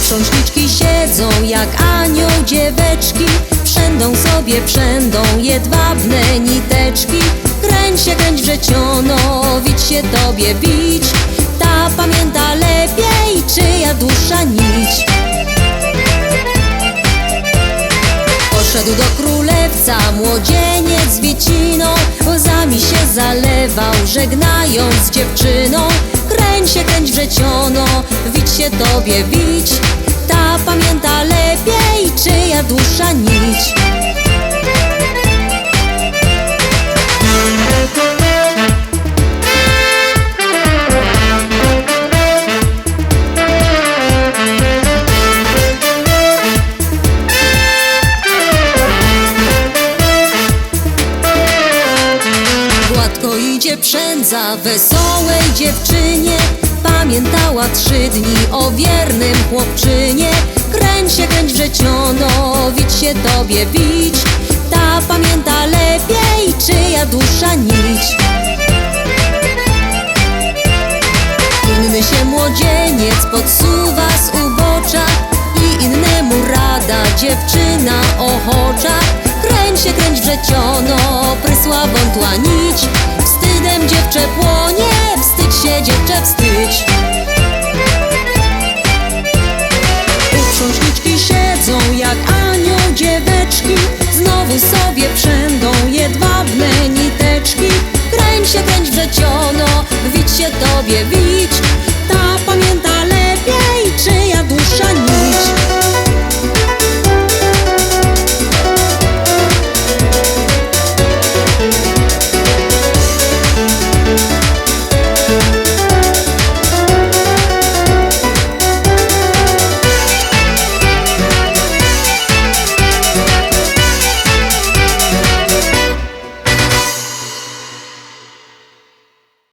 Uprząśniczki siedzą jak anioł dzieweczki, przędą sobie, przędą jedwabne niteczki. Kręć się, kręć wrzeciono, wić się tobie wić, ta pamięta lepiej, czyja dłuższa nić. Poszedł do królewca młodzieniec z wieciną, łzami się zalewał, żegnając z dziewczyną. Kręć się, kręć wrzeciono, wić się tobie wić, ta pamięta lepiej, czyja dłuższa nić. Gładko idzie przędza wesołej dziewczynie, pamiętała 3 dni o wiernym chłopczynie. Kręć się, kręć wrzeciono, wić się tobie wić, ta pamięta lepiej, czyja dłuższa nić. Inny się młodzieniec podsuwa z ubocza i innemu rada dziewczyna ochocza. Kręć się, kręć wrzeciono, prysła wątła nić, wstydem dziewczę płonie, wstydź się dziewczę, wstydź. Uprząśniczki siedzą jak anioł dzieweczki, znowu sobie przędą jedwabne niteczki. Kręć się, kręć wrzeciono, wić się tobie wić,